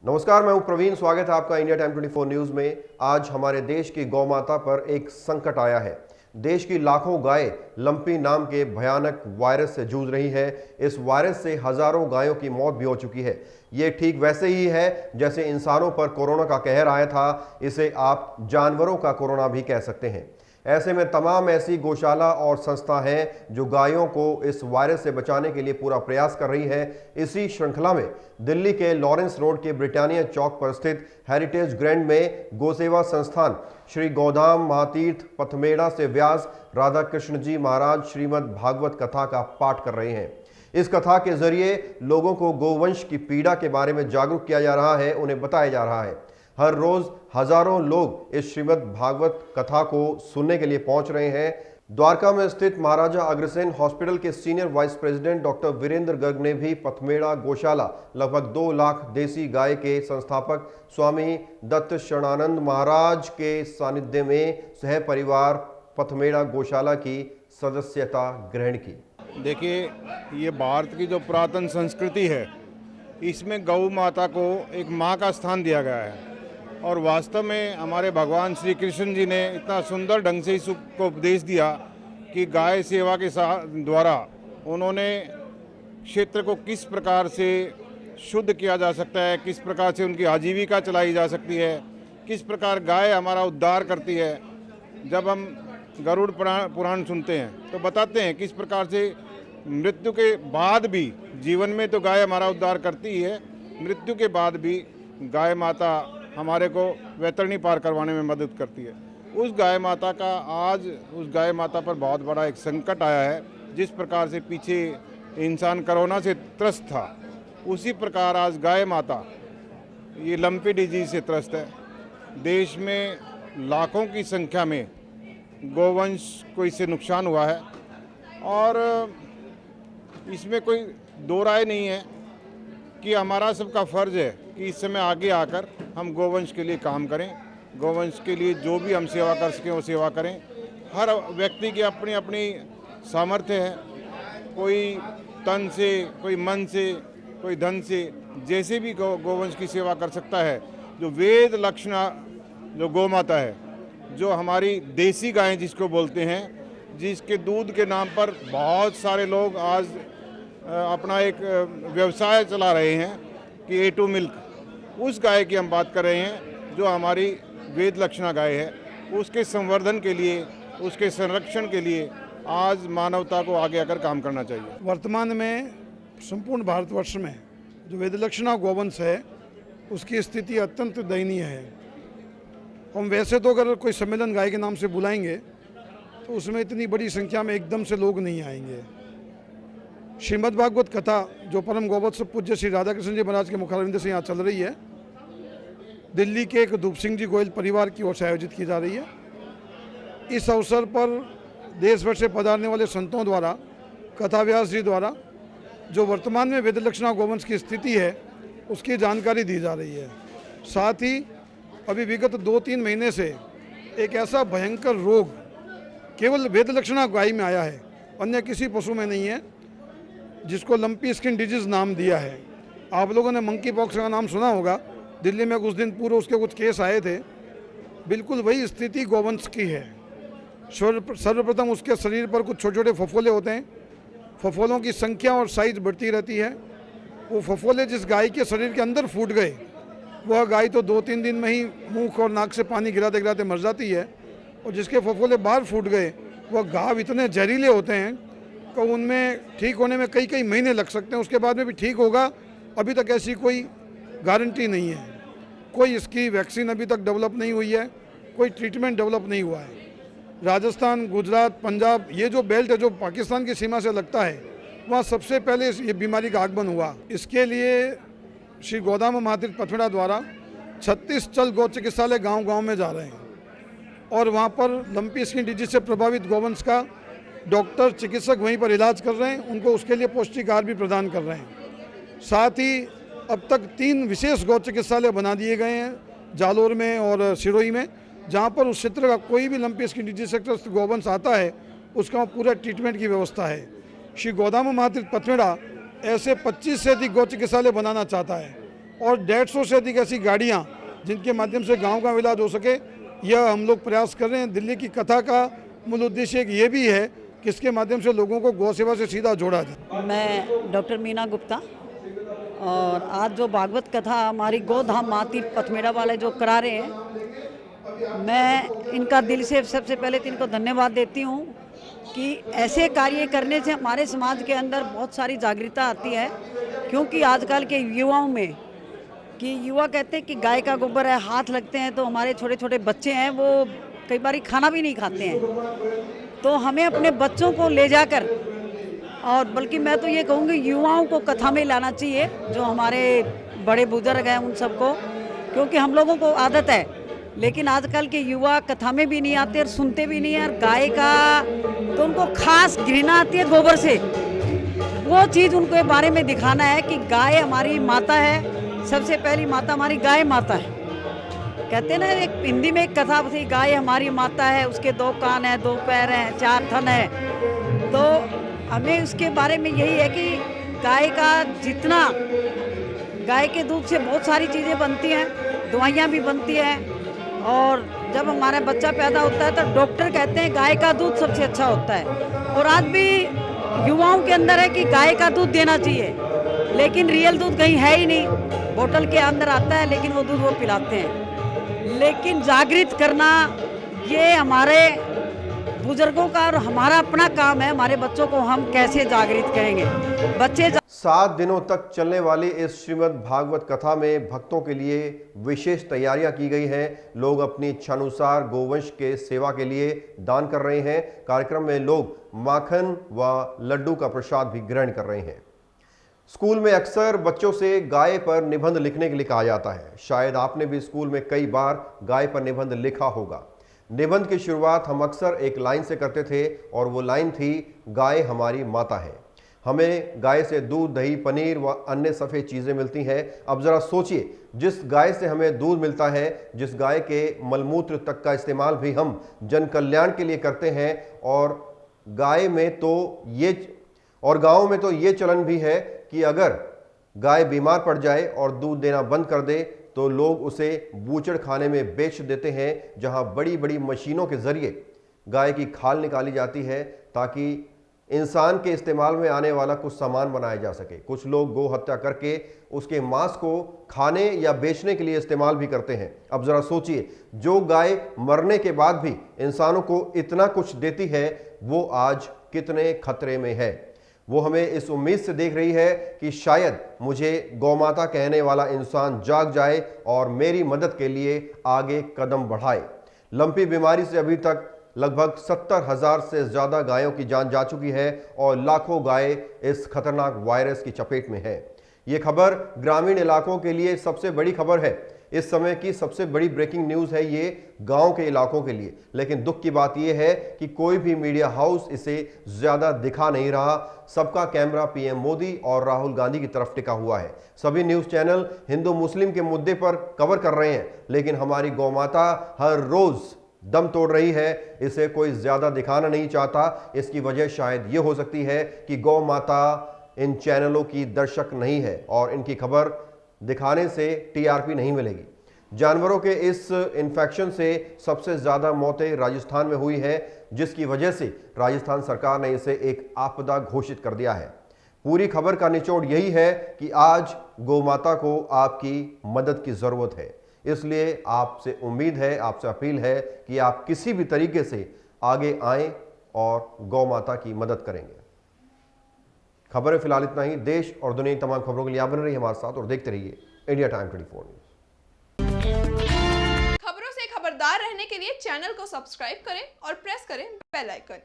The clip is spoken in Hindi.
नमस्कार, मैं हूं प्रवीण। स्वागत है आपका इंडिया टाइम 24 न्यूज में। आज हमारे देश की गौमाता पर एक संकट आया है। देश की लाखों गाय लंपी नाम के भयानक वायरस से जूझ रही है। इस वायरस से हजारों गायों की मौत भी हो चुकी है। ये ठीक वैसे ही है जैसे इंसानों पर कोरोना का कहर आया था। इसे आप जानवरों का कोरोना भी कह सकते हैं। ऐसे में तमाम ऐसी गौशाला और संस्था हैं जो गायों को इस वायरस से बचाने के लिए पूरा प्रयास कर रही है। इसी श्रृंखला में दिल्ली के लॉरेंस रोड के ब्रिटानिया चौक पर स्थित हेरिटेज ग्रैंड में गोसेवा संस्थान श्री गोधाम महातीर्थ पथमेड़ा से व्यास राधा कृष्ण जी महाराज श्रीमद् भागवत कथा का पाठ कर रहे हैं। इस कथा के जरिए लोगों को गोवंश की पीड़ा के बारे में जागरूक किया जा रहा है, उन्हें बताया जा रहा है। हर रोज हजारों लोग इस श्रीमद् भागवत कथा को सुनने के लिए पहुंच रहे हैं। द्वारका में स्थित महाराजा अग्रसेन हॉस्पिटल के senior vice president doctor Virendra Garg ने भी पथमेड़ा गौशाला लगभग 2 लाख देसी गाय के संस्थापक स्वामी दत्त शरणानंद महाराज के सानिध्य में सह परिवार पथमेड़ा गौशाला की सदस्यता ग्रहण की। देखिए, ये भारत की जो पुरातन संस्कृति है, इसमें गौ माता को एक माँ का स्थान दिया गया है। और वास्तव में हमारे भगवान श्री कृष्ण जी ने इतना सुंदर ढंग से इसको उपदेश दिया कि गाय सेवा के द्वारा उन्होंने क्षेत्र को किस प्रकार से शुद्ध किया जा सकता है, किस प्रकार से उनकी आजीविका चलाई जा सकती है, किस प्रकार गाय हमारा उद्धार करती है। जब हम गरुड़ पुराण सुनते हैं तो बताते हैं किस प्रकार से मृत्यु के बाद भी, जीवन में तो गाय हमारा उद्धार करती ही है, मृत्यु के बाद भी गाय माता हमारे को वैतरणी पार करवाने में मदद करती है। उस गाय माता का आज उस गाय माता पर बहुत बड़ा एक संकट आया है। जिस प्रकार से पीछे इंसान कोरोना से त्रस्त था, उसी प्रकार आज गाय माता ये लंपी डिजीज से त्रस्त है। देश में लाखों की संख्या में गोवंश को इससे नुकसान हुआ है और इसमें कोई दो राय नहीं है कि हमारा सबका फर्ज है कि इस समय आगे आकर हम गोवंश के लिए काम करें। गोवंश के लिए जो भी हम सेवा कर सकें वो सेवा करें। हर व्यक्ति की अपनी अपनी सामर्थ्य है, कोई तन से, कोई मन से, कोई धन से, जैसे भी गोवंश की सेवा कर सकता है। जो वेद लक्षणा जो गौ माता है, जो हमारी देसी गायें जिसको बोलते हैं, जिसके दूध के नाम पर बहुत सारे लोग आज अपना एक व्यवसाय चला रहे हैं कि A2 मिल्क, उस गाय की हम बात कर रहे हैं जो हमारी वेद लक्षणा गाय है। उसके संवर्धन के लिए, उसके संरक्षण के लिए आज मानवता को आगे आकर काम करना चाहिए। वर्तमान में संपूर्ण भारतवर्ष में जो वेद लक्षणा गोवंश है, उसकी स्थिति अत्यंत दयनीय है। हम वैसे तो अगर कोई सम्मेलन गाय के नाम से बुलाएंगे तो उसमें इतनी बड़ी संख्या में एकदम से लोग नहीं आएंगे। श्रीमद् भागवत कथा जो परम गौवत्स पूज्य श्री राधा कृष्ण जी महाराज के मुखारविंद से यहाँ चल रही है, दिल्ली के एक धूप सिंह जी गोयल परिवार की ओर से आयोजित की जा रही है। इस अवसर पर देश भर से पधारने वाले संतों द्वारा, कथा व्यास जी द्वारा जो वर्तमान में वेद लक्षणा गोवंश की स्थिति है उसकी जानकारी दी जा रही है। साथ ही अभी विगत 2-3 महीने से एक ऐसा भयंकर रोग केवल वेद लक्षणा गाय में आया है, अन्य किसी पशु में नहीं है, जिसको लंपी स्किन डिजीज नाम दिया है। आप लोगों ने मंकी पॉक्स का नाम सुना होगा। दिल्ली में कुछ दिन पूर्व उसके कुछ केस आए थे। बिल्कुल वही स्थिति गोवंश की है। सर्वप्रथम उसके शरीर पर कुछ छोटे छोटे फफोले होते हैं। फफोलों की संख्या और साइज बढ़ती रहती है। वो फफोले जिस गाय के शरीर के अंदर फूट गए, वह गाय तो 2-3 दिन में ही मुंह और नाक से पानी गिराते गिराते मर जाती है। और जिसके फफोले बाहर फूट गए, वह घाव इतने जहरीले होते हैं कि उनमें ठीक होने में कई महीने लग सकते हैं। उसके बाद में भी ठीक होगा, अभी तक ऐसी कोई गारंटी नहीं है। कोई इसकी वैक्सीन अभी तक डेवलप नहीं हुई है, कोई ट्रीटमेंट डेवलप नहीं हुआ है। राजस्थान, गुजरात, पंजाब, ये जो बेल्ट है जो पाकिस्तान की सीमा से लगता है, वहाँ सबसे पहले ये बीमारी का आगमन हुआ। इसके लिए श्री गोधाम महातीर्थ पथमेड़ा द्वारा 36 चल गौ चिकित्सालय गाँव में जा रहे हैं और वहाँ पर लंपी स्किन डिजीज से प्रभावित गोवंश का डॉक्टर, चिकित्सक वहीं पर इलाज कर रहे हैं। उनको उसके लिए पौष्टिक आहार भी प्रदान कर रहे हैं। साथ ही अब तक 3 विशेष गौ चिकित्सालय बना दिए गए हैं, जालोर में और सिरोही में, जहाँ पर उस क्षेत्र का कोई भी लंपी स्किन डिजीज से गोवंश आता है उसका पूरा ट्रीटमेंट की व्यवस्था है। श्री गोधाम महातीर्थ पथमेड़ा ऐसे 25 से अधिक गौ चिकित्सालय बनाना चाहता है और 150 से अधिक ऐसी गाड़ियाँ जिनके माध्यम से गांव का इलाज हो सके, यह हम लोग प्रयास कर रहे हैं। दिल्ली की कथा का मूल उद्देश्य एक ये भी है कि इसके माध्यम से लोगों को गौ सेवा से सीधा जोड़ा जाए। मैं डॉक्टर मीना गुप्ता, और आज जो भागवत कथा हमारी गोधाम माती पथमेड़ा वाले जो करा रहे हैं, मैं इनका दिल से सबसे पहले तो इनको धन्यवाद देती हूँ कि ऐसे कार्य करने से हमारे समाज के अंदर बहुत सारी जागरूकता आती है। क्योंकि आजकल के युवाओं में कि युवा कहते हैं कि गाय का गोबर है, हाथ लगते हैं तो हमारे छोटे छोटे बच्चे हैं वो कई बार खाना भी नहीं खाते हैं। तो हमें अपने बच्चों को ले जाकर, और बल्कि मैं तो ये कहूँगी युवाओं को कथा में लाना चाहिए, जो हमारे बड़े बुजुर्ग हैं उन सबको, क्योंकि हम लोगों को आदत है, लेकिन आजकल के युवा कथा में भी नहीं आते और सुनते भी नहीं है। और गाय का तो उनको खास घृणा आती है गोबर से, वो चीज़ उनको बारे में दिखाना है कि गाय हमारी माता है, सबसे पहली माता हमारी गाय माता है। कहते हैं ना, एक हिंदी में एक कथा थी, गाय हमारी माता है, उसके 2 कान हैं, 2 पैर हैं, 4 थन है। तो हमें उसके बारे में यही है कि गाय का जितना, गाय के दूध से बहुत सारी चीज़ें बनती हैं, दवाइयाँ भी बनती हैं। और जब हमारा बच्चा पैदा होता है तो डॉक्टर कहते हैं गाय का दूध सबसे अच्छा होता है। और आज भी युवाओं के अंदर है कि गाय का दूध देना चाहिए, लेकिन रियल दूध कहीं है ही नहीं, बोतल के अंदर आता है, लेकिन वो दूध वो पिलाते हैं। लेकिन जागृत करना ये हमारे बुजुर्गों का और हमारा अपना काम है। हमारे बच्चों को हम कैसे जागृत करेंगे? बच्चे 7 दिनों तक चलने वाली इस श्रीमद् भागवत कथा में भक्तों के लिए विशेष तैयारियां की गई हैं। लोग अपनी इच्छानुसार गोवंश के सेवा के लिए दान कर रहे हैं। कार्यक्रम में लोग माखन व लड्डू का प्रसाद भी ग्रहण कर रहे हैं। स्कूल में अक्सर बच्चों से गाय पर निबंध लिखने के लिए कहा जाता है। शायद आपने भी स्कूल में कई बार गाय पर निबंध लिखा होगा। निबंध की शुरुआत हम अक्सर एक लाइन से करते थे और वो लाइन थी, गाय हमारी माता है। हमें गाय से दूध, दही, पनीर व अन्य सफ़ेद चीज़ें मिलती हैं। अब ज़रा सोचिए, जिस गाय से हमें दूध मिलता है, जिस गाय के मलमूत्र तक का इस्तेमाल भी हम जन कल्याण के लिए करते हैं, और गाय में तो ये, और गाँव में तो ये चलन भी है कि अगर गाय बीमार पड़ जाए और दूध देना बंद कर दे तो लोग उसे बूचड़ खाने में बेच देते हैं, जहां बड़ी बड़ी मशीनों के जरिए गाय की खाल निकाली जाती है ताकि इंसान के इस्तेमाल में आने वाला कुछ सामान बनाया जा सके। कुछ लोग गौ हत्या करके उसके मांस को खाने या बेचने के लिए इस्तेमाल भी करते हैं। अब ज़रा सोचिए, जो गाय मरने के बाद भी इंसानों को इतना कुछ देती है, वो आज कितने खतरे में है। वो हमें इस उम्मीद से देख रही है कि शायद मुझे गौमाता कहने वाला इंसान जाग जाए और मेरी मदद के लिए आगे कदम बढ़ाए। लंपी बीमारी से अभी तक लगभग 70,000 से ज़्यादा गायों की जान जा चुकी है और लाखों गाय इस खतरनाक वायरस की चपेट में है। ये खबर ग्रामीण इलाकों के लिए सबसे बड़ी खबर है। इस समय की सबसे बड़ी ब्रेकिंग न्यूज़ है ये गांव के इलाकों के लिए। लेकिन दुख की बात यह है कि कोई भी मीडिया हाउस इसे ज़्यादा दिखा नहीं रहा। सबका कैमरा पीएम मोदी और राहुल गांधी की तरफ टिका हुआ है। सभी न्यूज़ चैनल हिंदू मुस्लिम के मुद्दे पर कवर कर रहे हैं, लेकिन हमारी गौमाता हर रोज़ दम तोड़ रही है। इसे कोई ज़्यादा दिखाना नहीं चाहता। इसकी वजह शायद ये हो सकती है कि गौ माता इन चैनलों की दर्शक नहीं है और इनकी खबर दिखाने से टीआरपी नहीं मिलेगी। जानवरों के इस इन्फेक्शन से सबसे ज़्यादा मौतें राजस्थान में हुई है, जिसकी वजह से राजस्थान सरकार ने इसे एक आपदा घोषित कर दिया है। पूरी खबर का निचोड़ यही है कि आज गौमाता को आपकी मदद की ज़रूरत है। इसलिए आपसे उम्मीद है, आपसे अपील है कि आप किसी भी तरीके से आगे आएं और गौ माता की मदद करेंगे। खबरें फिलहाल इतना ही। देश और दुनिया की तमाम खबरों के लिए आप बने रहिए हमारे साथ और देखते रहिए इंडिया टाइम 24 न्यूज़। खबरों से खबरदार रहने के लिए चैनल को सब्सक्राइब करें और प्रेस करें बेल आइकन।